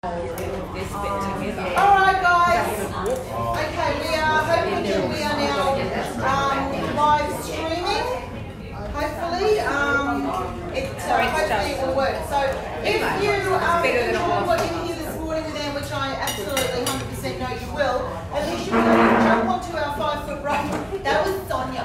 Alright guys, okay, we are hoping that we are now live streaming, hopefully, hopefully it will work. So if you enjoyed what you hear this morning with Anne, which I absolutely 100% know you will, at least you'll be able to jump onto our 5-foot rope. That was Sonia.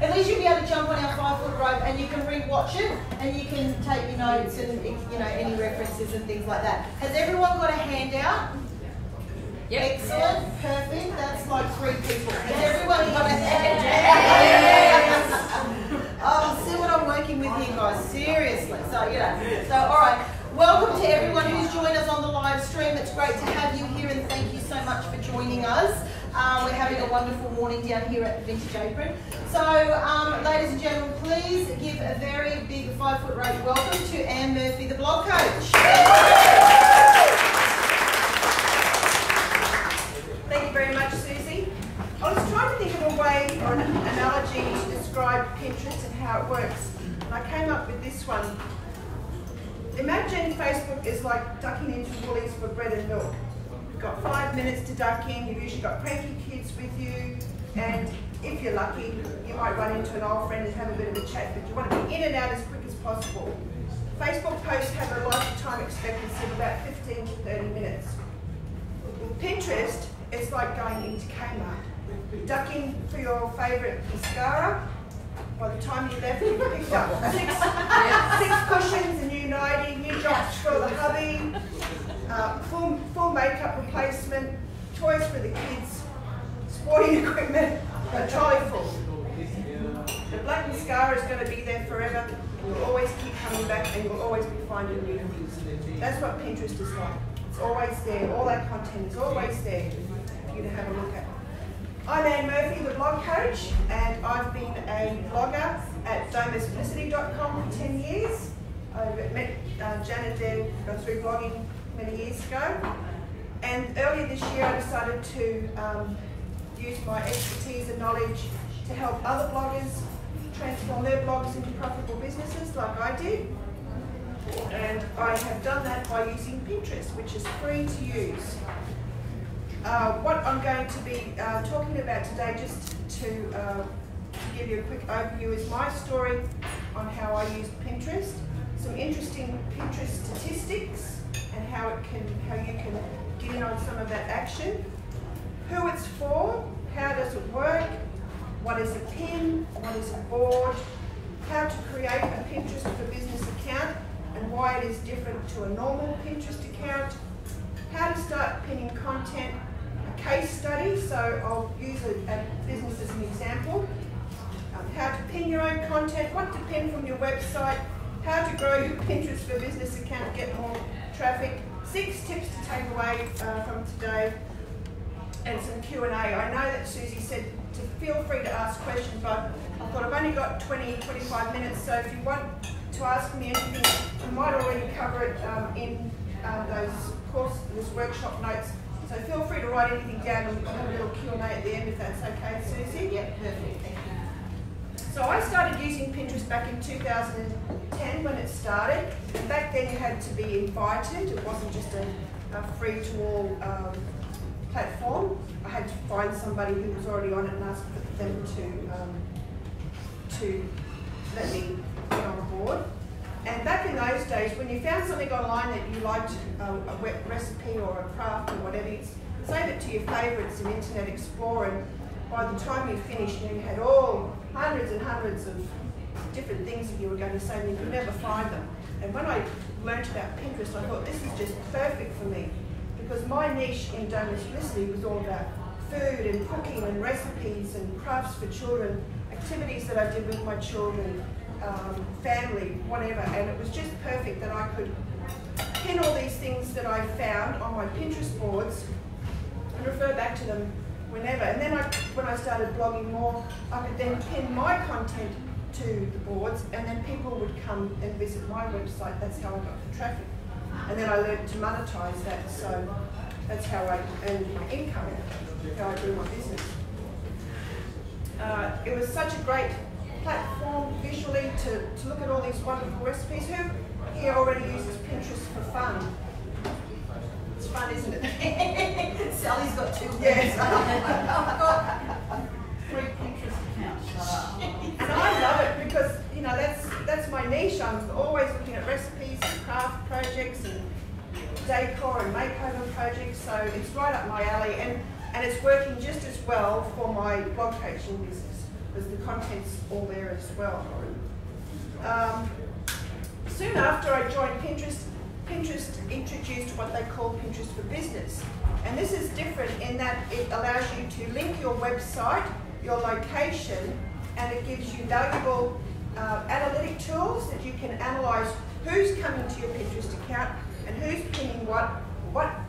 At least you'll be able to jump on our 5-foot rope and you can re-watch it and you can take your notes and any references and things like that. Has everyone got a handout? Yep. Excellent, perfect. That's like 3 people. Has everyone got a handout? Oh, see what I'm working with here, guys. Seriously. So all right. Welcome to everyone who's joined us on the live stream. It's great to have you here and thank you so much for joining us. We're having a wonderful morning down here at the Vintage Apron. So, ladies and gentlemen, please give a very big 5-foot rope welcome to Anne Murphy, the blog coach. Thank you very much, Susie. I was trying to think of a way or an analogy to describe Pinterest and how it works. And I came up with this one. Imagine Facebook is like ducking into Woolies for bread and milk. You've got 5 minutes to duck in, you've usually got cranky kids with you, and if you're lucky, you might run into an old friend and have a bit of a chat, but you want to be in and out as quick as possible. Facebook posts have a lifetime expectancy of about 15 to 30 minutes. With Pinterest, it's like going into Kmart. Ducking for your favourite mascara. By the time you left, you picked up six cushions, a new nightie, new jocks for the hubby, full makeup replacement, toys for the kids, sporting equipment, a trolley full. The black mascara is going to be there forever. You'll always keep coming back and you'll always be finding new things. That's what Pinterest is like. It's always there. All that content is always there for you to have a look at. I'm Anne Murphy, the blog coach, and I've been a blogger at domesticity.com for 10 years. I met Janet there through blogging many years ago. And earlier this year I decided to use my expertise and knowledge to help other bloggers transform their blogs into profitable businesses like I did. And I have done that by using Pinterest, which is free to use. What I'm going to be talking about today, just to give you a quick overview, is my story on how I used Pinterest, some interesting Pinterest statistics, and how you can get in on some of that action, who it's for, how does it work, what is a pin, what is a board, how to create a Pinterest for business account, and why it is different to a normal Pinterest account, how to start pinning content, case study, so I'll use a business as an example, how to pin your own content, what to pin from your website, how to grow your Pinterest for business account, get more traffic, 6 tips to take away from today, and some Q&A. I know that Susie said to feel free to ask questions, but I thought I've only got 20-25 minutes, so if you want to ask me anything, I might already cover it in those workshop notes. So feel free to write anything down and have a little Q&A at the end if that's okay, Susie. Yeah, perfect, thank you. So I started using Pinterest back in 2010 when it started. Back then you had to be invited. It wasn't just a free-to-all platform. I had to find somebody who was already on it and ask them to let me get on board. And back in those days, when you found something online that you liked, a recipe or a craft or whatever, you'd save it to your favourites in Internet Explorer, and by the time you finished, you had hundreds and hundreds of different things that you were going to save, and you could never find them. And when I learnt about Pinterest, I thought this is just perfect for me, because my niche in domesticity was all about food and cooking and recipes and crafts for children, activities that I did with my children, family, whatever, and it was just perfect that I could pin all these things that I found on my Pinterest boards and refer back to them whenever. And then when I started blogging more, I could then pin my content to the boards, and then people would come and visit my website. That's how I got the traffic. And then I learned to monetize that, so that's how I earned my income, how I grew my business. It was such a great platform visually to look at all these wonderful recipes. here already uses Pinterest for fun. It's fun, isn't it? Sally's got 2. Yes. I've got 3 Pinterest accounts. And I love it because, you know, that's my niche. I'm always looking at recipes and craft projects and decor and makeover projects, so it's right up my alley, and it's working just as well for my blog coaching business because the content's all there as well. Soon after I joined Pinterest, Pinterest introduced what they call Pinterest for Business, and this is different in that it allows you to link your website, your location, and it gives you valuable analytic tools that you can analyze who's coming to your Pinterest account and who's pinning what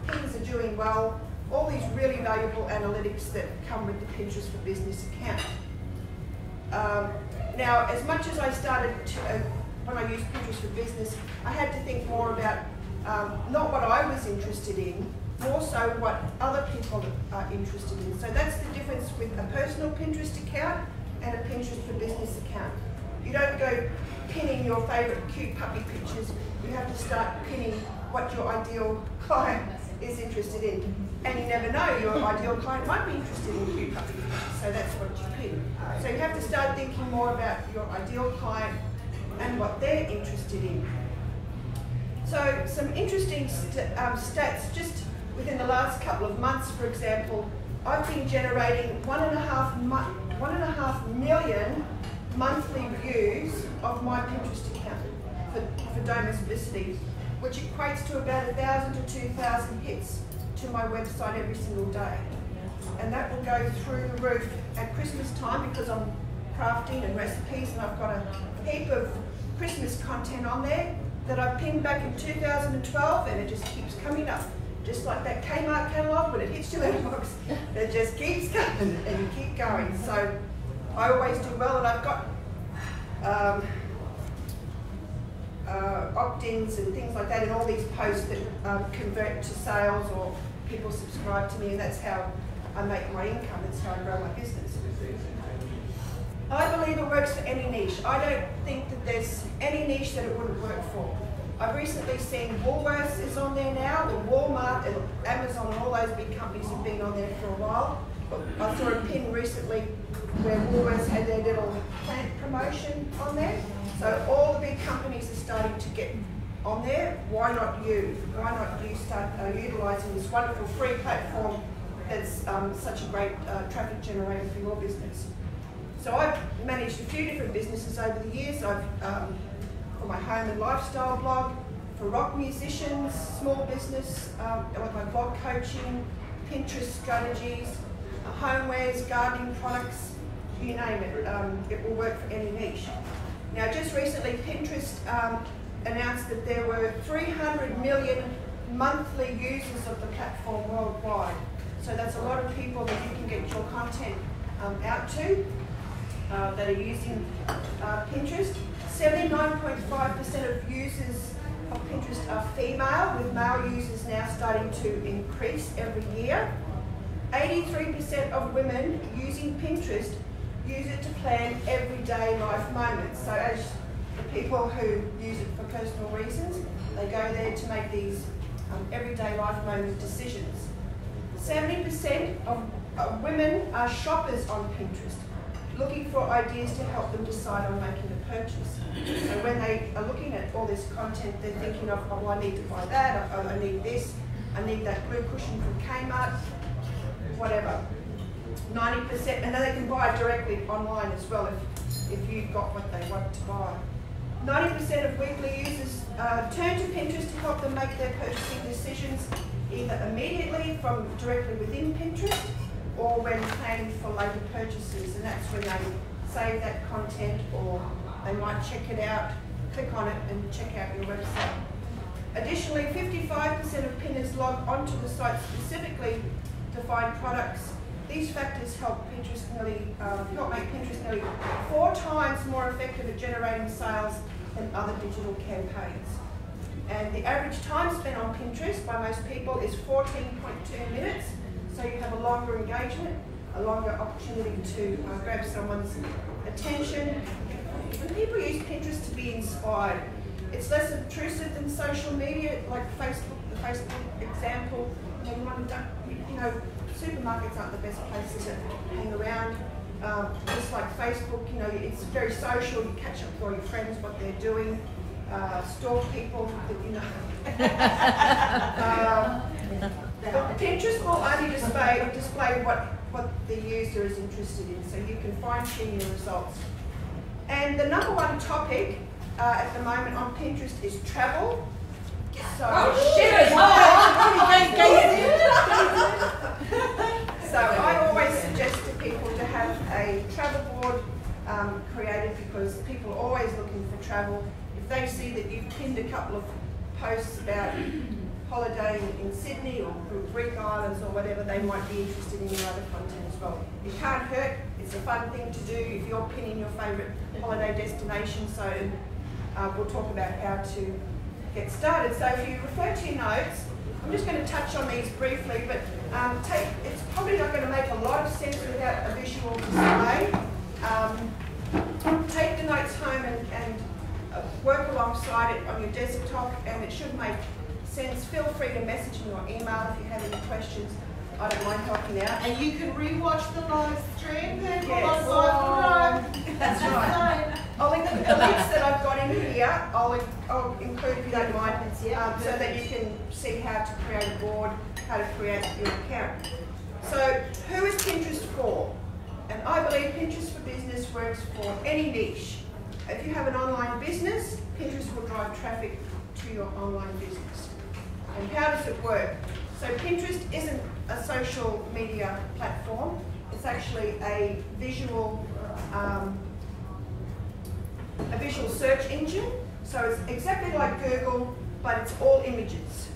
pins are doing well, all these really valuable analytics that come with the Pinterest for Business account. Now, as much as I started to, when I used Pinterest for Business, I had to think more about not what I was interested in, more so what other people are interested in. So that's the difference with a personal Pinterest account and a Pinterest for Business account. You don't go pinning your favourite cute puppy pictures, you have to start pinning what your ideal client is interested in. And you never know, your ideal client might be interested in cute puppy pictures, so that's what you pin. So you have to start thinking more about your ideal client and what they're interested in. So some interesting stats, just within the last couple of months, for example, I've been generating 1.5 million monthly views of my Pinterest account for domesticity, which equates to about 1,000 to 2,000 hits to my website every single day. And that will go through the roof at Christmas time because I'm crafting and recipes, and I've got a heap of Christmas content on there that I pinned back in 2012, and it just keeps coming up. Just like that Kmart catalogue, when it hits your letterbox, it just keeps going and you keep going. So I always do well, and I've got opt-ins and things like that in all these posts that convert to sales or people subscribe to me, and that's how I make my income, that's how I grow my business. I believe it works for any niche. I don't think that there's any niche that it wouldn't work for. I've recently seen Woolworths is on there now, or Walmart and Amazon and all those big companies have been on there for a while. I saw a pin recently where Woolworths had their little plant promotion on there. So all the big companies are starting to get on there. Why not you? Why not you start utilising this wonderful free platform that's such a great traffic generator for your business? So I've managed a few different businesses over the years. I've for my home and lifestyle blog, for rock musicians, small business, like my blog coaching, Pinterest strategies, homewares, gardening products, you name it. It will work for any niche. Now, just recently, Pinterest announced that there were 300 million monthly users of the platform worldwide. So that's a lot of people that you can get your content out to that are using Pinterest. 79.5% of users of Pinterest are female, with male users now starting to increase every year. 83% of women using Pinterest use it to plan everyday life moments. So as the people who use it for personal reasons, they go there to make these everyday life moment decisions. 70% of women are shoppers on Pinterest, looking for ideas to help them decide on making a purchase. So when they are looking at all this content, they're thinking of, oh, I need to buy that, I need this, I need that blue cushion from Kmart, whatever. 90%, and then they can buy it directly online as well if you've got what they want to buy. 90% of weekly users turn to Pinterest to help them make their purchasing decisions either immediately from directly within Pinterest or when planning for later purchases, and that's when they save that content, or they might check it out, click on it and check out your website. Additionally, 55% of pinners log onto the site specifically to find products. These factors help make Pinterest nearly 4 times more effective at generating sales than other digital campaigns. And the average time spent on Pinterest by most people is 14.2 minutes. So you have a longer engagement, a longer opportunity to grab someone's attention. And people use Pinterest to be inspired. It's less obtrusive than social media, like Facebook, the Facebook example. Supermarkets aren't the best place to hang around. Just like Facebook, it's very social. You catch up with all your friends, what they're doing. Stalk people, But Pinterest will only display what the user is interested in, so you can fine-tune your results. And the number one topic at the moment on Pinterest is travel. So, so I always suggest to people to have a travel board created, because people are always looking for travel. If they see that you've pinned a couple of posts about holidaying in Sydney or Greek Islands or whatever, they might be interested in your other content as well. It can't hurt. It's a fun thing to do if you're pinning your favourite holiday destination. So we'll talk about how to get started. So if you refer to your notes, I'm just going to touch on these briefly, but it's probably not going to make a lot of sense without a visual display. Take the notes home and work alongside it on your desktop, and it should make sense. Feel free to message me or email if you have any questions. I don't mind helping out. And you can re-watch the live stream. Yes. That's right. I'll include the links that I've got in here. I'll include, if you don't mind, so that you can see how to create a board, how to create your account. So, who is Pinterest for? And I believe Pinterest for Business works for any niche. If you have an online business, Pinterest will drive traffic to your online business. And how does it work? So Pinterest isn't a social media platform. It's actually a visual search engine. So it's exactly like Google, but it's all images.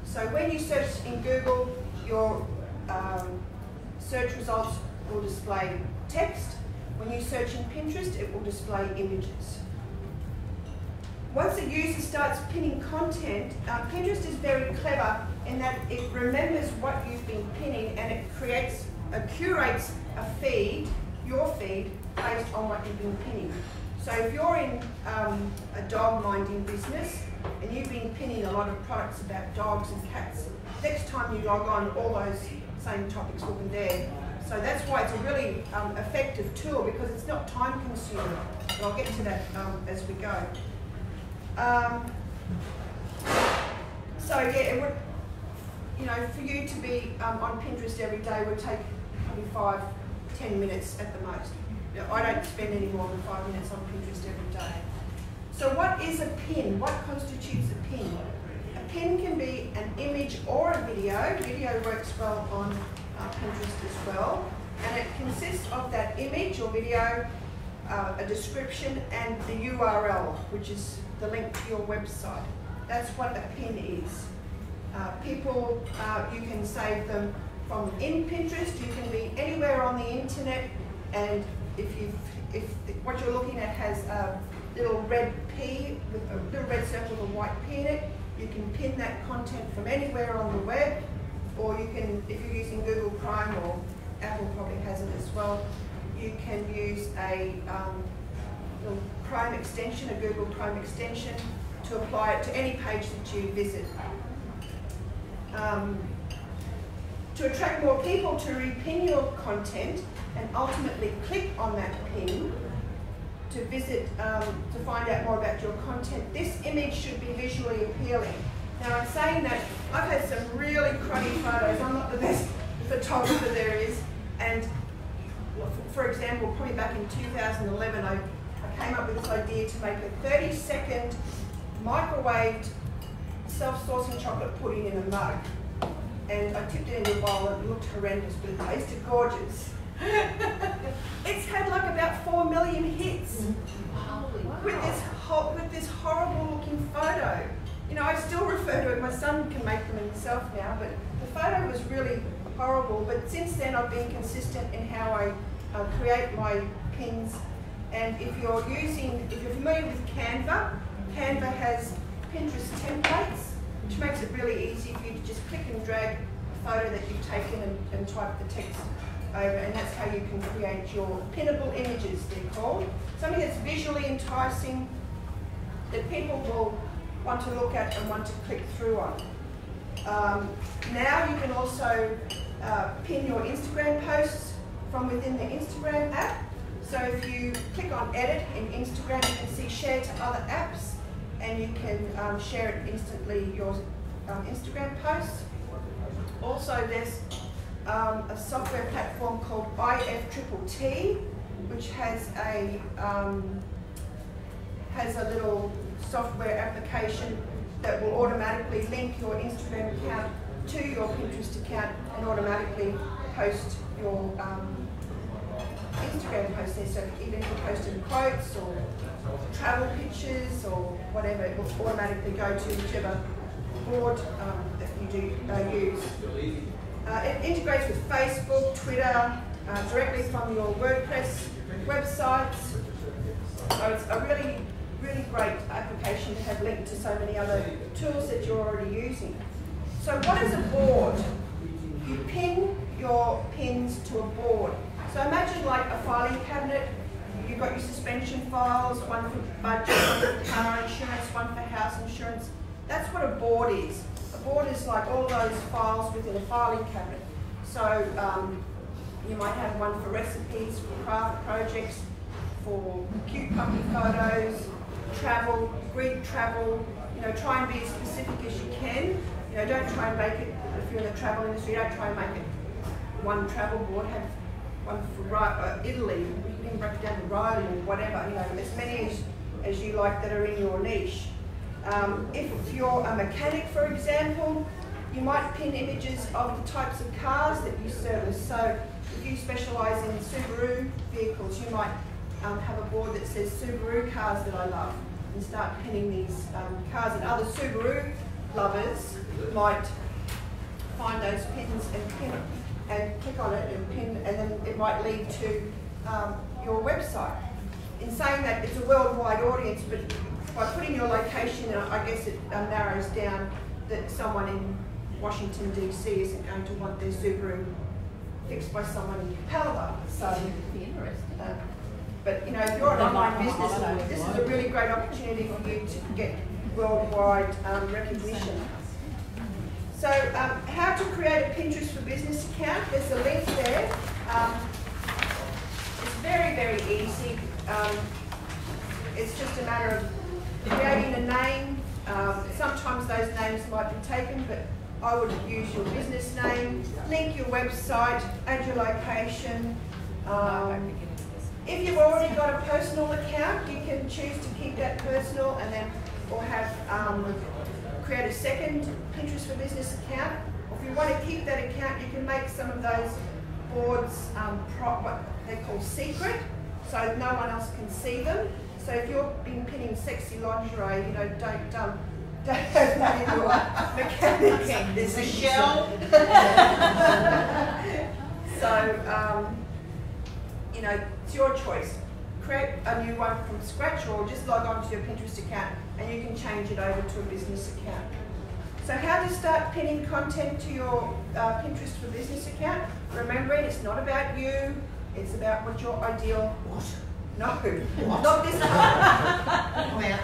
So when you search in Google, your search results will display text. When you search in Pinterest, it will display images. Once a user starts pinning content, Pinterest is very clever in that it remembers what you've been pinning, and it curates a feed, your feed, based on what you've been pinning. So if you're in a dog minding business and you've been pinning a lot of products about dogs and cats, next time you log on, all those same topics will be there. So that's why it's a really effective tool, because it's not time consuming. And I'll get to that as we go. So yeah, it would, for you to be on Pinterest every day would take probably 5-10 minutes at the most. I don't spend any more than 5 minutes on Pinterest every day. So what is a pin? What constitutes a pin? A pin can be an image or a video. Video works well on Pinterest as well. And it consists of that image or video, a description, and the URL, which is the link to your website. That's what a pin is. People, you can save them from in Pinterest. You can be anywhere on the internet, and if what you're looking at has a little red P with a little red circle with a white P in it, you can pin that content from anywhere on the web, or you can, if you're using Google Chrome, or Apple probably has it as well, you can use a little Chrome extension, a Google Chrome extension, to apply it to any page that you visit. To attract more people to repin your content and ultimately click on that pin to visit, to find out more about your content, this image should be visually appealing. Now, in saying that, I've had some really cruddy photos. I'm not the best photographer there is, and for example, probably back in 2011, I came up with this idea to make a 30-second microwaved self-saucing chocolate pudding in a mug. And I tipped it into a bowl, and it looked horrendous, but it tasted gorgeous. It's had like about 4 million hits with this horrible looking photo. I still refer to it. My son can make them himself now, but the photo was really horrible. But since then, I've been consistent in how I create my pins. And if you're familiar with Canva, Canva has Pinterest templates, which makes it really easy for you to just click and drag a photo that you've taken and type the text over, and that's how you can create your pinnable images, they're called. Something that's visually enticing, that people will want to look at and want to click through on. Now you can also pin your Instagram posts from within the Instagram app. So if you click on edit in Instagram, you can see share to other apps, and you can share it instantly, your Instagram posts. Also there's a software platform called IFTTT, which has a little software application that will automatically link your Instagram account to your Pinterest account and automatically post your Instagram posts there. So even if you're posting quotes or travel pictures or whatever, it will automatically go to whichever board that you do use. It integrates with Facebook, Twitter, directly from your WordPress websites. So it's a really, really great application to have linked to so many other tools that you're already using. So what is a board? You pin your pins to a board. So imagine like a filing cabinet. You've got your suspension files, one for budget, one for car insurance, one for house insurance. That's what a board is. A board is like all those files within a filing cabinet. So you might have one for recipes, for craft projects, for cute puppy photos, travel, grid travel. You know, try and be as specific as you can. You know, don't try and make it, if you're in the travel industry, don't try and make it one travel board. Have one for Italy. You can break it down to Rome or whatever. You know, as many as you like that are in your niche. If you're a mechanic, for example, you might pin images of the types of cars that you service. So if you specialise in Subaru vehicles, you might have a board that says Subaru cars that I love, and start pinning these cars. And other Subaru lovers might find those pins and pin it, and click on it and pin, and then it might lead to your website. In saying that, it's a worldwide audience, but by putting your location, I guess it narrows down that someone in Washington DC isn't going to want their Subaru fixed by someone in Capella. So, but you know, if you're an online business, this is a really great opportunity for you to get worldwide recognition. So, how to create a Pinterest for Business account? There's a link there. It's very, very easy. It's just a matter of creating a name. Sometimes those names might be taken, but I would use your business name, link your website, add your location. If you've already got a personal account, you can choose to keep that personal and then, or have create a second Pinterest for Business account. Or if you want to keep that account, you can make some of those boards what they call secret, so no one else can see them. So if you've been pinning sexy lingerie, you know, don't have that in your mechanics. There's a shell. So, you know, it's your choice. Create a new one from scratch, or just log on to your Pinterest account and you can change it over to a business account. So how to start pinning content to your Pinterest for Business account? Remembering it's not about you, it's about what your ideal... What? No, what? Not this one.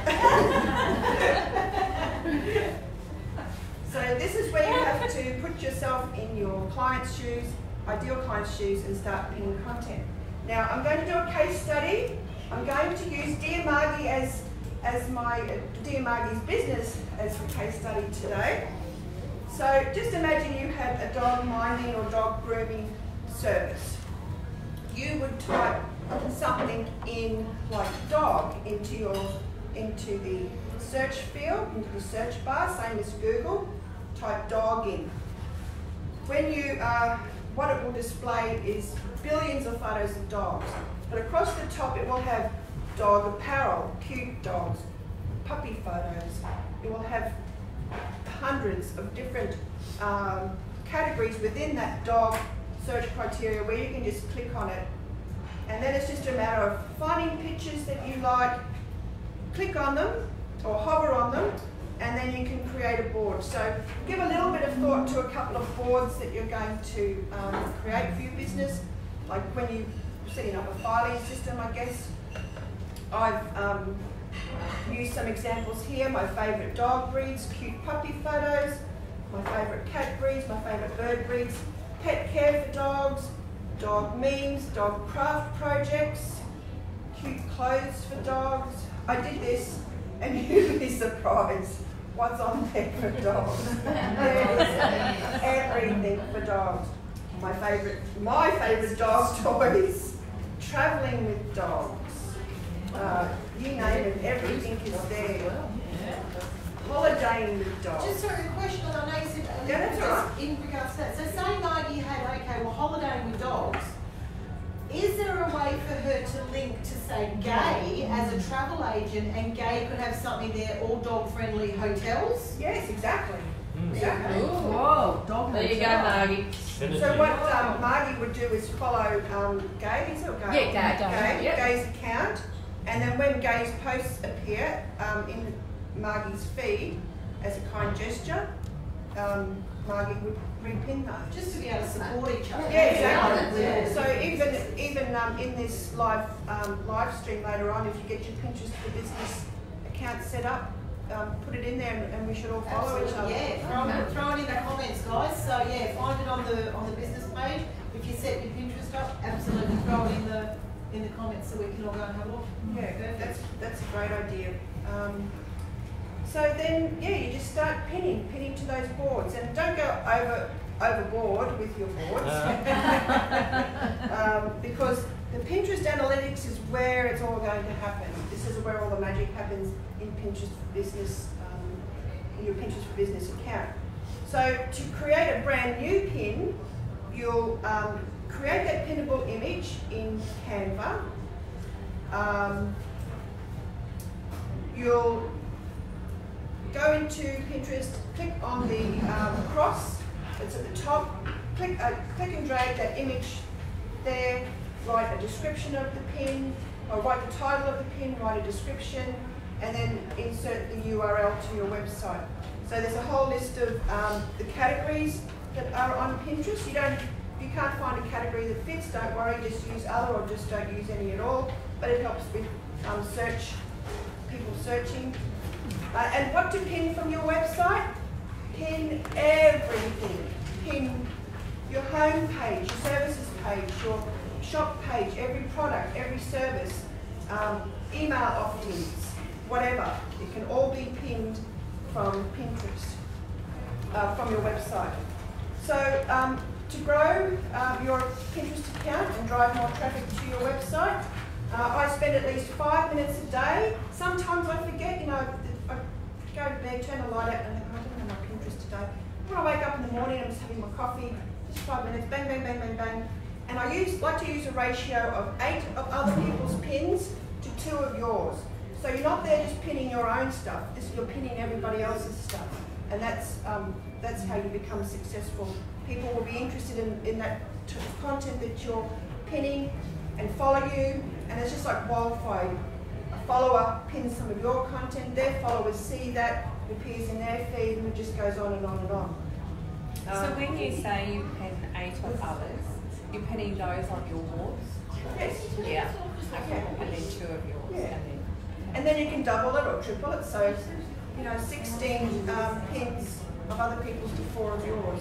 So this is where you have to put yourself in your client's shoes, ideal client's shoes, and start pinning content. Now I'm going to do a case study. I'm going to use Dear Margie as my Dear Margie's business as the case study today. So just imagine you had a dog minding or dog grooming service. You would type something in like dog into the search field, into the search bar, same as Google. Type dog in. When you what it will display is billions of photos of dogs, but across the top it will have dog apparel, cute dogs, puppy photos. It will have hundreds of different categories within that dog search criteria where you can just click on it, and then it's just a matter of finding pictures that you like, click on them or hover on them, and then you can create a board. So give a little bit of thought to a couple of boards that you're going to create for your business, like when you're setting up a filing system, I guess. I've use some examples here. My favourite dog breeds, cute puppy photos, my favourite cat breeds, my favourite bird breeds, pet care for dogs, dog memes, dog craft projects, cute clothes for dogs. I did this and you'd be surprised what's on there for dogs. There's everything for dogs. My favourite dog toys, travelling with dogs, you name it, everything is there. Holidaying with dogs. Just sort of a question, I know you said that's right. in regards to that. So say Margie had, okay, well, holidaying with dogs. Is there a way for her to link to, say, Gay as a travel agent, and Gay could have something there, all dog-friendly hotels? Yes, exactly. Exactly. Ooh. Whoa, dog. There you go, Margie. So what Margie would do is follow Gay's or Gay? Yeah, Gay. Gay's account, and then when Gay's posts appear in Margie's feed as a kind gesture, Margie would repin those. Just to be able to support each other. Yeah, exactly. Yeah. So even in this live stream later on, if you get your Pinterest for Business account set up, put it in there, and we should all follow each other. Yeah, throw it in the comments, guys. So yeah, find it on the business page. If you set your Pinterest up, absolutely throw it in the comments so we can all go and have a look. Yeah, that's a great idea. So then, yeah, you just start pinning to those boards, and don't go overboard with your boards, because the Pinterest analytics is where it's all going to happen. This is where all the magic happens in Pinterest for Business, in your Pinterest for Business account. So to create a brand new pin, you'll create that pinnable image in Canva. You'll go into Pinterest, click on the cross that's at the top, click and drag that image there, write a description of the pin, or write the title of the pin, write a description, and then insert the URL to your website. So there's a whole list of the categories that are on Pinterest. If you can't find a category that fits, don't worry, just use other, or just don't use any at all, but it helps with people searching. And what to pin from your website? Pin everything. Pin your home page, your services page, your shop page, every product, every service, email opt-ins, whatever. It can all be pinned from Pinterest, from your website. So to grow your Pinterest account and drive more traffic to your website, I spend at least 5 minutes a day. Sometimes I forget, I go to bed, turn the light out, and I think, I don't have my Pinterest today. When I wake up in the morning, I'm just having my coffee, just 5 minutes, bang, bang, bang, bang, bang. And I like to use a ratio of 8 of other people's pins to 2 of yours. So you're not there just pinning your own stuff, you're pinning everybody else's stuff. And that's how you become successful. People will be interested in that content that you're pinning and follow you, and it's just like wildfire. A follower pins some of your content, their followers see that, it appears in their feed, and it just goes on and on and on. So when you say you pin 8 of others, you're pinning those on your boards? Yes. Yeah. Okay. And then 2 of yours. Yeah. And then you can double it or triple it, so 16 pins of other people's to 4 of yours.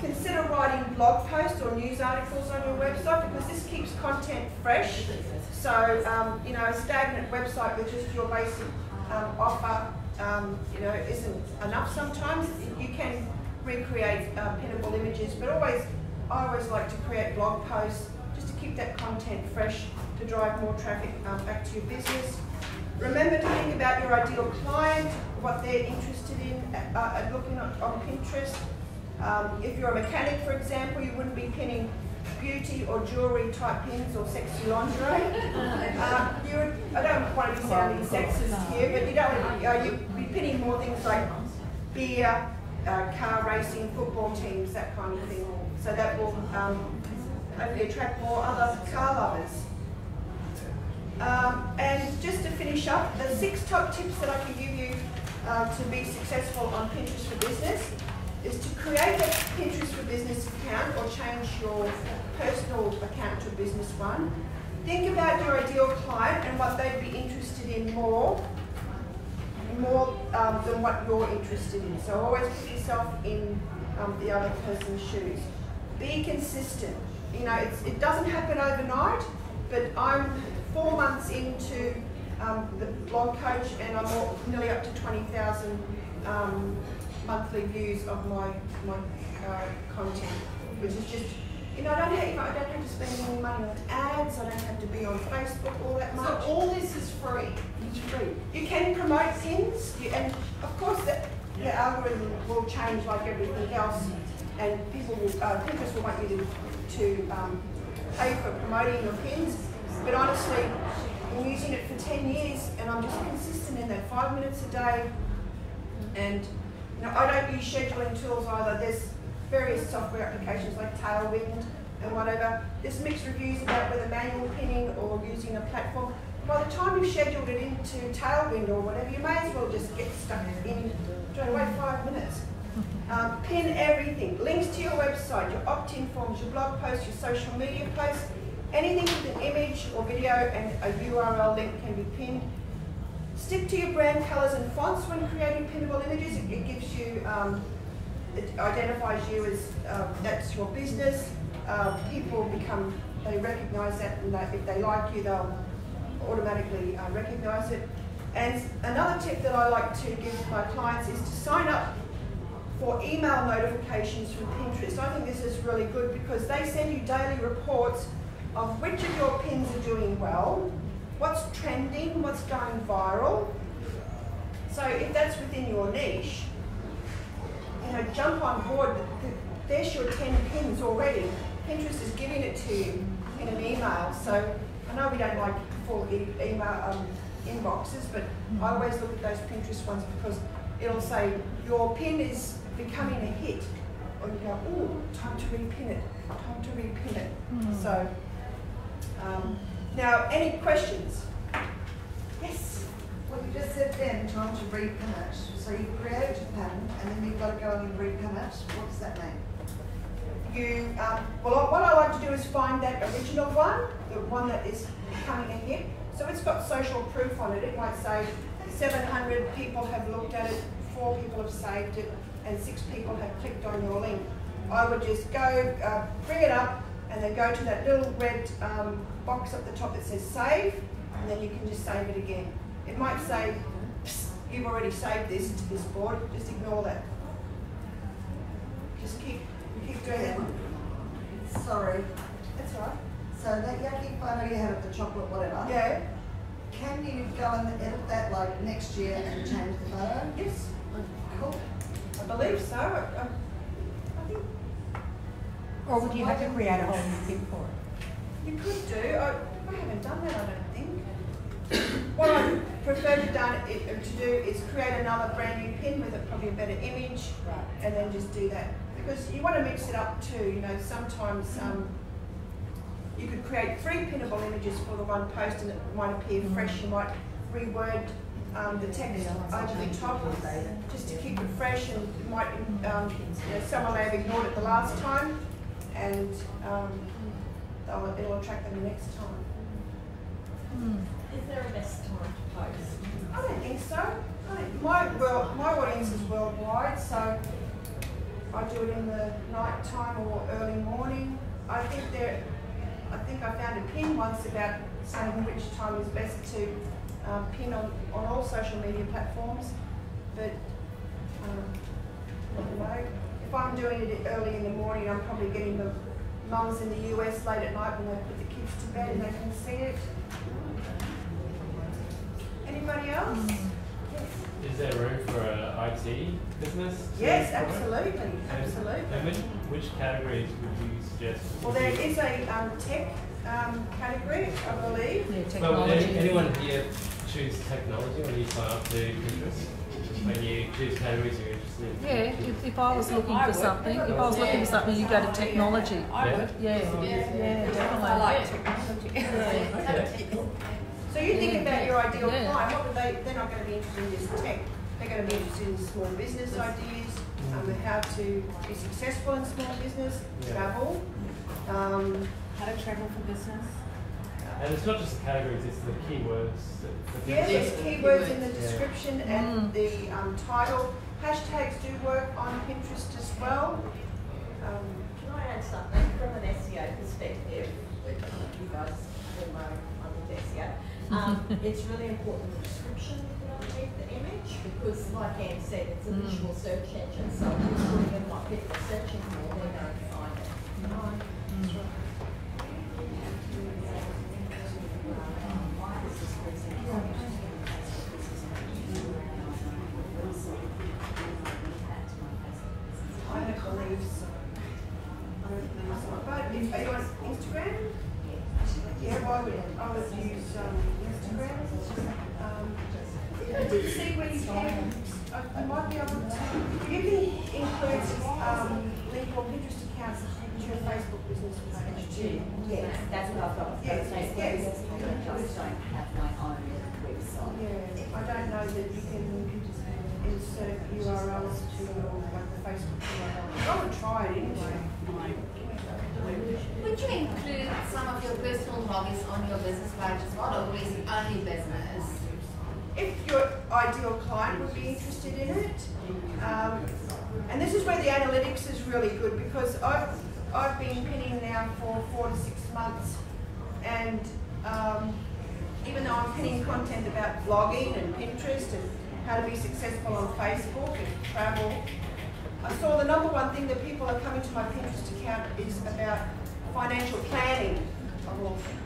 Consider writing blog posts or news articles on your website, because this keeps content fresh. So, a stagnant website with just your basic offer, isn't enough sometimes. You can recreate pinnable images, but I always like to create blog posts just to keep that content fresh, to drive more traffic back to your business. Remember to think about your ideal client, what they're interested in looking on Pinterest. If you're a mechanic, for example, you wouldn't be pinning beauty or jewellery type pins or sexy lingerie. I don't want to be sounding sexist here, but you'd be pinning more things like beer, car racing, football teams, that kind of thing. So that will hopefully attract more other car lovers. And just to finish up, the 6 top tips that I can give you to be successful on Pinterest for Business is to create a Pinterest for Business account or change your personal account to a business one. think about your ideal client and what they'd be interested in more than what you're interested in. So always put yourself in the other person's shoes. Be consistent. You know, it doesn't happen overnight, but I'm 4 months into the blog coach, and I'm nearly up to 20,000 monthly views of my content, which is just, you know, I don't have to spend any money on ads. I don't have to be on Facebook all that much. So all this is free. It's free. You can promote pins, and of course the algorithm will change like everything else, and people will, Pinterest will want you to pay for promoting your pins. But honestly, I'm using it for 10 years, and I'm just consistent in that 5 minutes a day. And you know, I don't use scheduling tools either. There's various software applications like Tailwind and whatever. There's mixed reviews about whether manual pinning or using a platform. By the time you've scheduled it into Tailwind or whatever, you may as well just get stuck in straight away 5 minutes. Pin everything, links to your website, your opt-in forms, your blog posts, your social media posts, anything with an image or video and a URL link can be pinned. Stick to your brand colours and fonts when creating pinnable images. It gives you, it identifies you as that's your business. People they recognise that, and if they like you, they'll automatically recognise it. And another tip that I like to give my clients is to sign up for email notifications from Pinterest. I think this is really good because they send you daily reports of which of your pins are doing well, what's trending, what's going viral. So if that's within your niche, you know, jump on board. There's your 10 pins already. Pinterest is giving it to you in an email. So I know we don't like full email inboxes, but I always look at those Pinterest ones because it'll say your pin is becoming a hit, or you go, oh, time to repin it, time to repin it. So now, any questions? Yes? Well, you just said then, time to repin it. So you create a pin, and then you've got to go and repin it. What does that mean? Well, what I like to do is find that original one, the one that is becoming a hit. So it's got social proof on it. It might say 700 people have looked at it, 4 people have saved it, and 6 people have clicked on your link. I would just go, bring it up, and then go to that little red box at the top that says save, and then you can just save it again. It might say, you've already saved this to this board, just ignore that. Just keep doing that. Sorry. That's all right. So that yucky photo you had of the chocolate whatever, Yeah. can you go and edit that like next year and change the photo? Yes. Cool. I believe so. I think Or would you have to create a whole new pin for it? you could do. I haven't done that, I don't think. What I prefer to do is create another brand new pin with probably a better image, and then just do that. Because you want to mix it up too. You know, sometimes you could create 3 pinnable images for the one post, and it might appear fresh. You might reword the text over the top just to keep it fresh, and it might, you know, someone may have ignored it the last time, and it'll attract them the next time. Is there a best time to post? I don't think so. My audience is worldwide, so I do it in the night time or early morning. I think I found a pin once about saying which time is best to pin on all social media platforms. But you know, if I'm doing it early in the morning, I'm probably getting the mums in the US late at night when they put the kids to bed and they can see it. Anybody else? Yes. Is there room for an IT business? Yes, absolutely, absolutely. And which categories would you suggest? Well, there is a tech category, I believe. Yeah, Well, technology. would anyone here choose technology when you sign up to Pinterest? When you choose categories you're interested in? Yeah, if I was looking for something, you go to technology. I would. Yeah, definitely. I like technology. Okay. So you think about your ideal Yeah. client, what would they're not going to be interested in just tech. They're going to be interested in small business ideas, how to be successful in small business, travel. How to travel for business. And it's not just the categories, it's the keywords. Yes, there's keywords in the description and the title. Hashtags do work on Pinterest as well. Can I add something from an SEO perspective? Which you guys all know I'm with SEO. It's really important the description you put underneath the image because, like Anne said, it's a visual search engine. So if you're putting in what people are searching for, they're going to find it. I don't believe so. But if are you on Instagram? Yeah, well, I would use Instagram. I did see where you can, I might be able to, you can include link your Pinterest account to your Facebook business page too. Yes, that's what I've got. Yes, Facebook yes. business page. I just don't have my own website. Yeah, I don't know that you can insert URLs to your like the Facebook URL. I would try it anyway. Would you include some of your personal hobbies on your business page as well, or is it only business? If your ideal client would be interested in it, and this is where the analytics is really good because I've been pinning now for 4 to 6 months, and even though I'm pinning content about blogging and Pinterest and how to be successful on Facebook and travel, I saw the number one thing that people are coming to my Pinterest account is about financial planning of all things.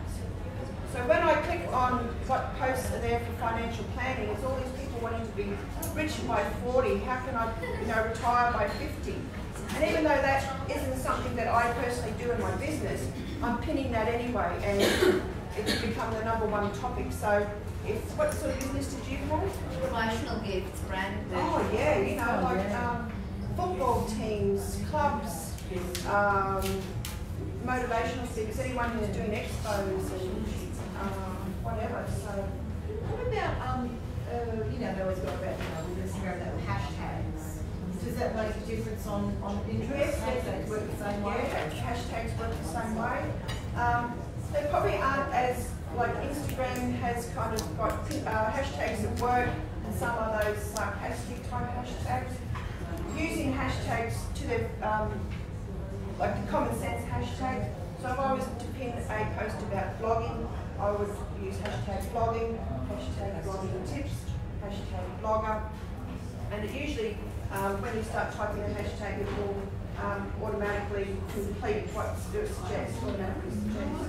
So when I click on what posts are there for financial planning, it's all these people wanting to be rich by 40. How can I, retire by 50? And even though that isn't something that I personally do in my business, I'm pinning that anyway, and it's become the number one topic. So, what sort of business did you have? Promotional gifts, branded Oh yeah, like football teams, clubs, motivational speakers, anyone who's doing expos and whatever. So, What about, they always go about, with Instagram, that with hashtags. Does that make a difference on Pinterest? yes, Hashtags work the same way? Yeah, hashtags work the same way. They probably aren't as, like Instagram has kind of got hashtags that work and some of those sarcastic type hashtags. Using hashtags to their, like the common sense hashtag. So if I was to pin a post about blogging, I would use hashtag blogging, hashtag blogging tips, hashtag blogger. And it usually, when you start typing a hashtag, it will automatically complete what it suggests, automatically suggests.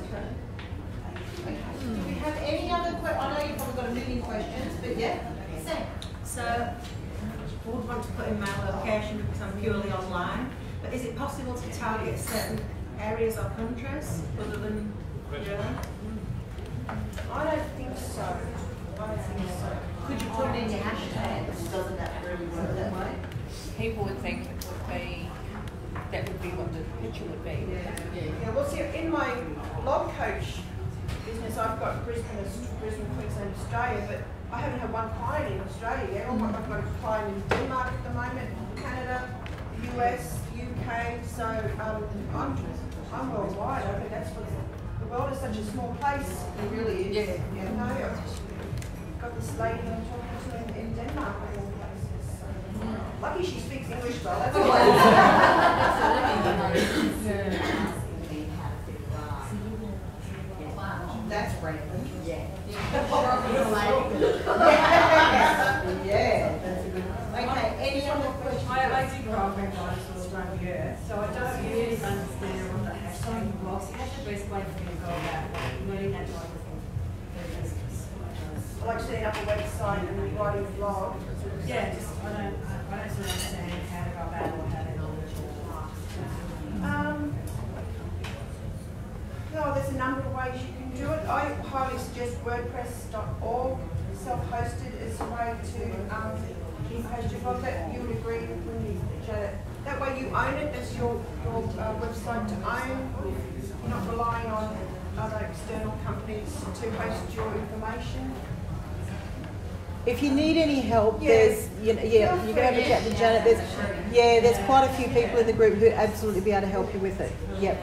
Okay. Do we have any other questions? I know you've probably got a million questions, but yeah. Sam. So, I would want to put in my location because I'm purely online, but is it possible to target certain areas or countries other than Europe? I don't think so. Could you put it in your hashtags? Doesn't that really work that way? People would think it would be, that would be what the picture would be. Yeah, well, see, in my blog coach business, I've got Brisbane, Queensland, Australia, but I haven't had one client in Australia yet. I've got a client in Denmark at the moment, Canada, US, UK, so I'm worldwide. I think that's what the world is such a small place. It really is. Yeah. You know, I've got this lady I'm talking to in Denmark of all places. So. Lucky she speaks English well. That's all. That's random. Yeah. Yeah, that's a good one. Okay, any other questions? I do grow up in dinosaurs around the earth, so I don't really understand what the hashtag was. What's the best way for me to go about learning that type of thing? I like setting up a website and writing a blog. Yeah, just I don't sort of understand how to go about it or how to knowledge or No, there's a number of ways you can do it. I highly suggest WordPress.org, self-hosted, is a way to host your blog. That you would agree with me, Janet. That way you own it. It's your website to own. You're not relying on other external companies to host your information. If you need any help, Yes. there's, you can have a chat to Janet. There's quite a few people in the group who'd absolutely be able to help you with it. Yep.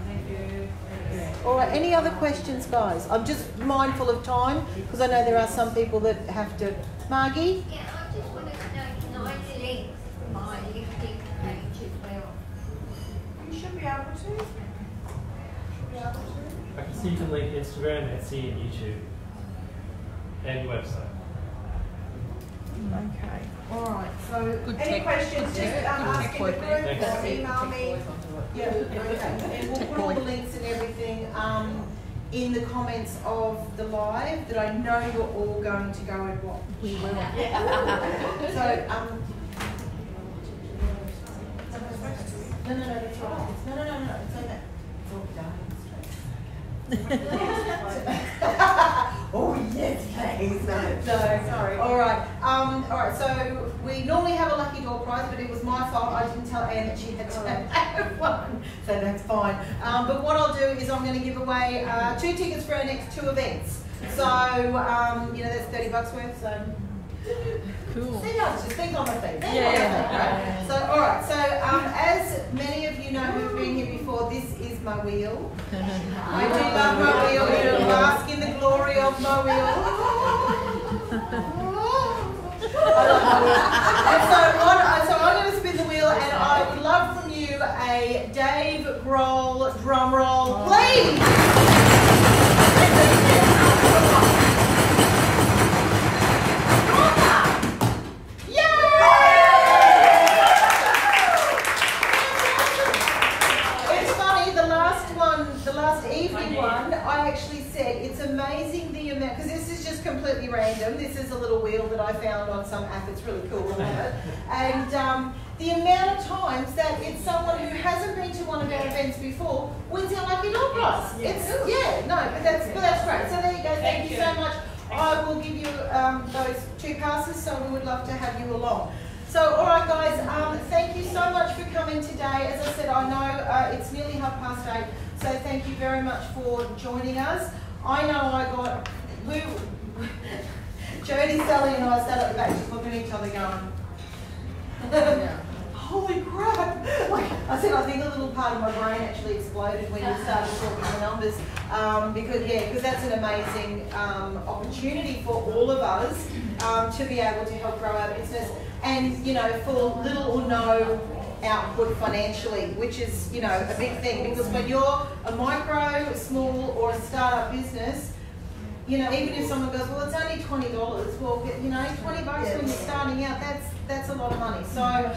Thank you. All right, any other questions, guys? I'm just mindful of time because I know there are some people that have to. Margie? Yeah, I just wanted to know, can I link my lifting page as well? You should be able to. I can see you can link Instagram, Etsy, and YouTube, and website. Okay. All right. So, Any questions? Just ask in the group or email me. yeah. Okay. And we'll put all the links and everything in the comments of the live that I know you're all going to go and watch. We will. So, no, that's right. No, it's like that. It's all done. Oh yes, please. No, sorry. All right. So we normally have a lucky door prize, but it was my fault. I didn't tell Anne that she had to have one, so that's fine. But what I'll do is I'm going to give away 2 tickets for our next 2 events. So that's $30 worth. So. Cool. See, I just think on my feet. Yeah. So, all right. So, as many of you know who've been here before, this is my wheel. I do love my wheel. You know, bask in the glory of my wheel. I love my wheel. So I'm going to spin the wheel, and I would love from you a Dave Grohl drum roll, please. Because this is just completely random. This is a little wheel that I found on some app. It's really cool, I love it. And the amount of times that it's someone who hasn't been to one of our events before wins our lucky door prize. But that's great. So there you go. Thank you so much. I will give you those 2 passes. So we would love to have you along. So all right, guys. Thank you so much for coming today. As I said, I know it's nearly 8:30. So thank you very much for joining us. I know Jody, Sally and I sat at the back just looking at each other going, holy crap. Like I said, I think a little part of my brain actually exploded when you started talking the numbers because that's an amazing opportunity for all of us to be able to help grow our business and, for little or no output financially, which is, a big thing because when you're a micro, small or a startup business, even if someone goes, well, it's only $20, well, $20 when you're starting out, that's a lot of money. So,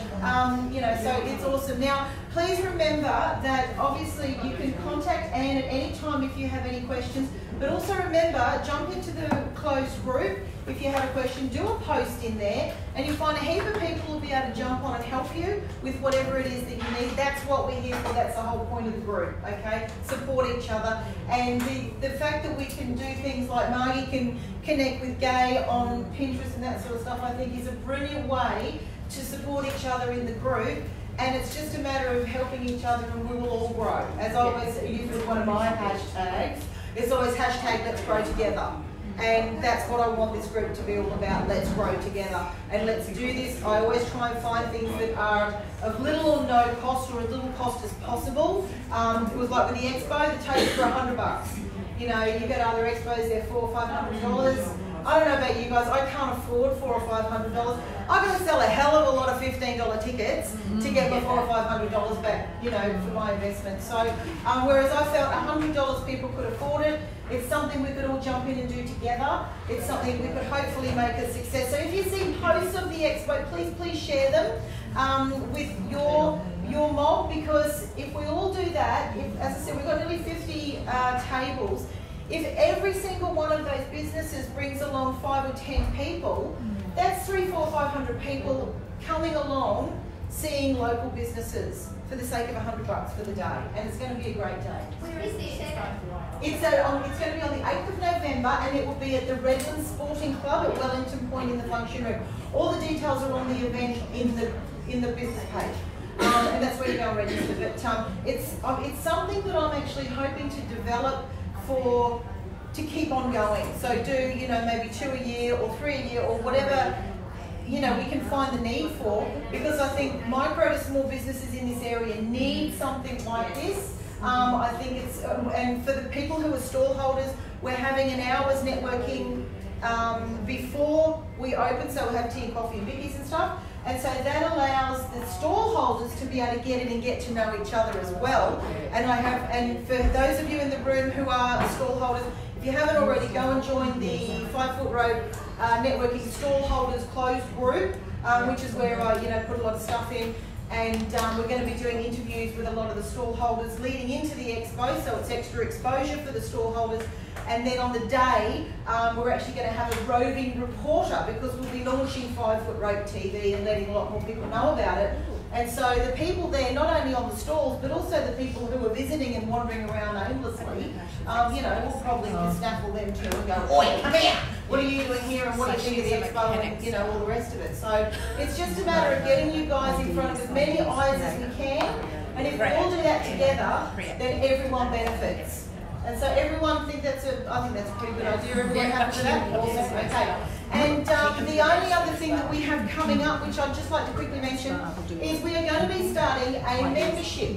so it's awesome. Now, please remember that obviously you can contact Anne at any time if you have any questions, but also remember, jump into the closed group. If you have a question, do a post in there and you'll find a heap of people who will be able to jump on and help you with whatever it is that you need. That's what we're here for. That's the whole point of the group, okay? Support each other. And the fact that we can do things like Margie can connect with Gay on Pinterest and that sort of stuff, I think is a brilliant way to support each other in the group. And it's just a matter of helping each other and we will all grow. As I always use with one of my hashtags, it's always hashtag let's grow together. And that's what I want this group to be all about. Let's grow together and let's do this. I always try and find things that are of little or no cost or as little cost as possible. It was like with the expo, the taste for $100. You get other expos, they're $400 or $500. I don't know about you guys, I can't afford $400 or $500. I'm going to sell a hell of a lot of $15 tickets to get my $400 or $500 back, for my investment. So, whereas I felt $100 people could afford it, it's something we could all jump in and do together. It's something we could hopefully make a success. So if you see posts of the expo, please share them with your mob, because if we all do that, as I said, we've got nearly 50 tables. If every single one of those businesses brings along 5 or 10 people, that's 300, 400, 500 people coming along seeing local businesses for the sake of $100 for the day, and it's going to be a great day. Where is this? It's going to be on the 8th of November, and it will be at the Redlands Sporting Club at Wellington Point in the function room. All the details are on the event in the business page. And that's where you go and register. But it's something that I'm actually hoping to develop to keep on going. So do, maybe 2 a year or 3 a year or whatever, we can find the need for, because I think micro to small businesses in this area need something like this. I think it's, and for the people who are stall holders, we're having an hour's networking before we open, so we'll have tea and coffee and bickies and stuff. And so that allows the stall holders to be able to get in and get to know each other as well. And for those of you in the room who are stall holders, if you haven't already, go and join the 5 Foot Road Networking Stall Holders Closed Group, which is where I put a lot of stuff in. And we're going to be doing interviews with a lot of the stall holders leading into the expo, so it's extra exposure for the stall holders. And then on the day, we're actually going to have a roving reporter, because we'll be launching 5 Foot Rope TV and letting a lot more people know about it. And so the people there, not only on the stalls, but also the people who are visiting and wandering around aimlessly, we'll probably snaffle them too and go, "Oi, come here! What are you doing here, and what do you think of the expo?" and all the rest of it. So it's just a matter of getting you guys in front of as many eyes as we can, and if we all do that together, then everyone benefits. And so everyone I think that's a pretty good idea. Everyone happy with that? Awesome. Okay. And the only other thing that we have coming up, which I'd just like to quickly mention, is we are going to be starting a membership.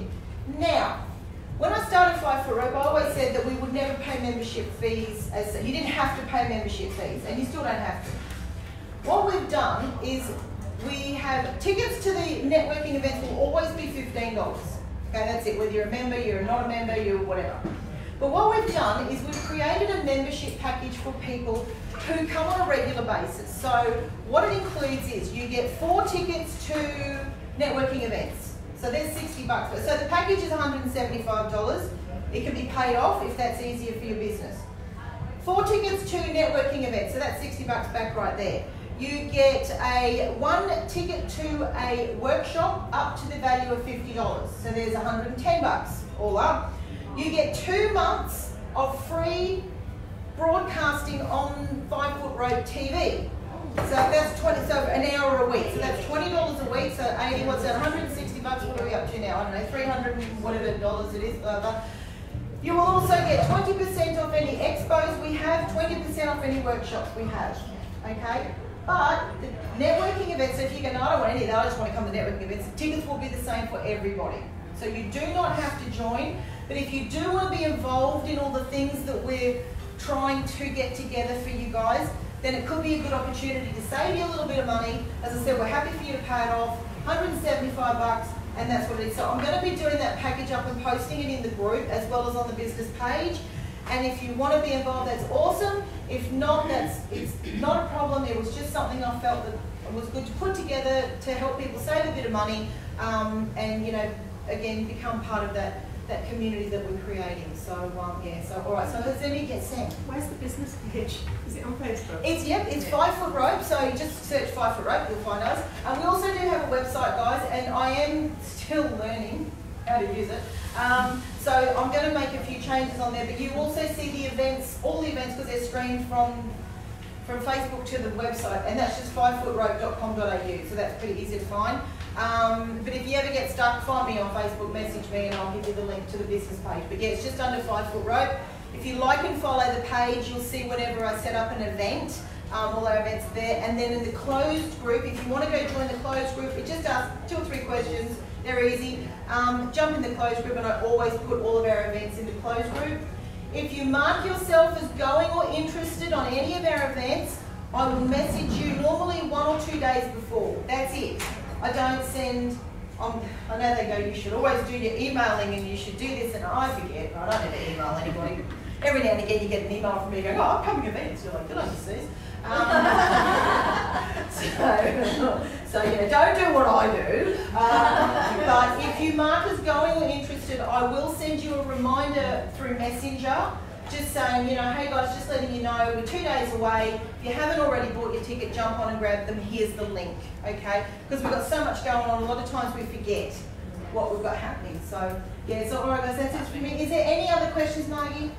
Now, when I started 5 Foot Rope, I always said that we would never pay membership fees. You didn't have to pay membership fees, and you still don't have to. What we've done is we have tickets to the networking events will always be $15. Okay, that's it. Whether you're a member, you're not a member, you're whatever. But what we've done is we've created a membership package for people who come on a regular basis. So what it includes is you get 4 tickets to networking events. So there's $60. So the package is $175. It can be paid off if that's easier for your business. 4 tickets to networking events, so that's $60 back right there. You get 1 ticket to a workshop up to the value of $50. So there's $110 all up. You get 2 months of free broadcasting on 5 Foot Rope TV. So that's an hour a week. So that's $20 a week. So 80, what's that? $160. What are we up to now? I don't know, 300 and whatever dollars it is. Blah, blah. You will also get 20% off any expos we have, 20% off any workshops we have. Okay. But the networking events, so if you go, "No, I don't want any of that, I just want to come to networking events," the tickets will be the same for everybody. So you do not have to join. But if you do want to be involved in all the things that we're trying to get together for you guys, then it could be a good opportunity to save you a little bit of money. As I said, we're happy for you to pay it off, $175, and that's what it is. So I'm going to be doing that package up and posting it in the group as well as on the business page. And if you want to be involved, that's awesome. If not, it's not a problem. It was just something I felt that was good to put together to help people save a bit of money and, again, become part of that community that we're creating. So so all right. So has any get sent? Where's the business page? Is it on Facebook? It's 5 Foot Rope. So you just search 5 Foot Rope, you'll find us. And we also do have a website, guys, and I am still learning how to use it. So I'm going to make a few changes on there. But you also see the events, all the events, because they're streamed from Facebook to the website, and that's just 5footrope.com.au. So that's pretty easy to find. But if you ever get stuck, find me on Facebook, message me, and I'll give you the link to the business page. But yeah, it's just under 5 Foot Rope. If you like and follow the page, you'll see whenever I set up an event, all our events are there. And then in the closed group, if you want to go join the closed group, it just asks 2 or 3 questions. They're easy. Jump in the closed group, and I always put all of our events in the closed group. If you mark yourself as going or interested on any of our events, I will message you normally 1 or 2 days before. That's it. I don't send, I know they go, you should always do your emailing and you should do this, and I forget, I don't ever email anybody. Every now and again you get an email from me going, "Oh, upcoming events." You're like, "Good on you, Suze." So don't do what I do. But if you mark as going or interested, I will send you a reminder through Messenger, just saying, "Hey guys, just letting you know, we're 2 days away. If you haven't already bought your ticket, jump on and grab them. Here's the link," okay? Because we've got so much going on, a lot of times we forget what we've got happening. So, so all right guys, that's it for me. Is there any other questions, Margie?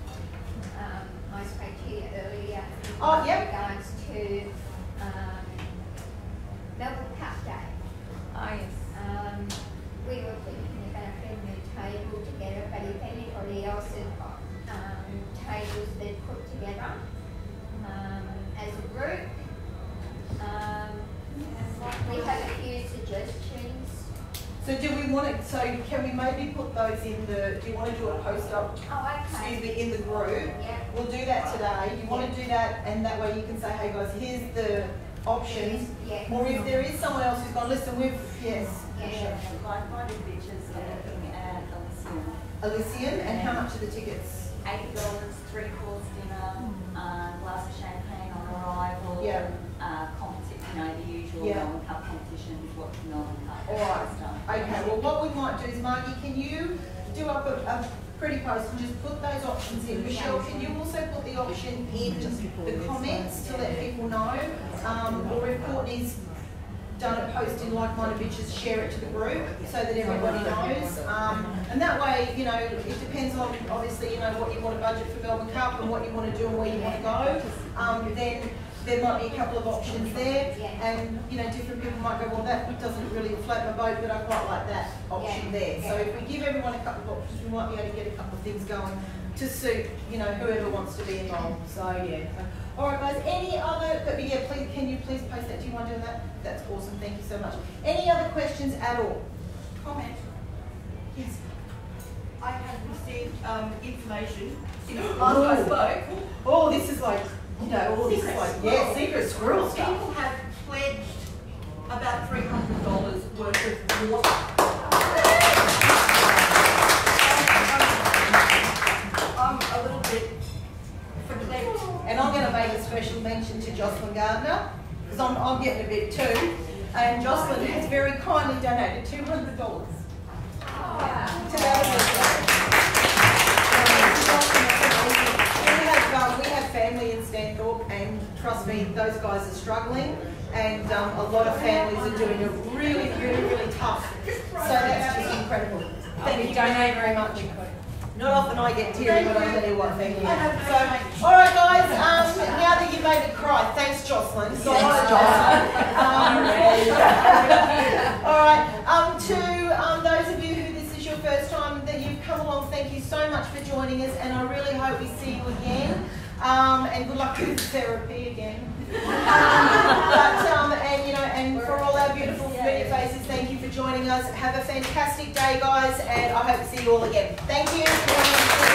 I spoke to you earlier in regards to Melbourne Cup Day. Oh, yes. We were thinking about putting a table together, but if anybody else has got tables they've put together as a group, we have a few suggestions. So do we want it, so can we maybe put those in the, do you want to do a post up, excuse me, in the group? We'll do that today. You want to do that, and that way you can say, hey guys, here's the options. Or if there is someone else who's gone, listen, yes. Like-minded bitches are looking at Elysium, and how much are the tickets? $80, 3-course dinner, glass of champagne on arrival, the usual Melbourne Cup competitions, watching Melbourne Cup. Alright, okay, well what we might do is, Margie, can you do up a pretty post and just put those options in? Michelle, can you also put the option in the comments to let people know? Or if Courtney's done a post in Like-Minded Bitches, share it to the group so that everybody knows. And that way, you know, it depends on, obviously, you know, what you want to budget for Melbourne Cup and what you want to do and where you want to go. Then there might be a couple of options there, and you know, different people might go, well, that doesn't really float my boat, but I quite like that option there. So if we give everyone a couple of options, we might be able to get a couple of things going to suit, you know, whoever wants to be involved. So all right, guys. Any other? But yeah, please, can you please post that? Do you mind doing that? That's awesome. Thank you so much. Any other questions at all? Comment. Yes. I have received information since last I spoke. Oh, this is like. You know, all this is like, secret squirrel stuff. People have pledged about $300 worth of water. I'm a little bit perplexed. And I'm going to make a special mention to Jocelyn Gardner, because I'm getting a bit too. And Jocelyn has very kindly donated $200 today. We have family in Stanthorpe, and trust me, those guys are struggling, and a lot of families are doing it really tough. So that's just incredible. Thank you very much. Not often I get teary, but I'll tell you what, thank you. So, all right, guys. Now that you made me cry, thanks, Jocelyn. Thanks, Jocelyn. All right. To those of you who this is your first time that you've come along, thank you so much for joining us, and I really hope we see you again. And good luck with therapy again. And you know, and for all our beautiful familiar faces, thank you for joining us. Have a fantastic day, guys, and I hope to see you all again. Thank you.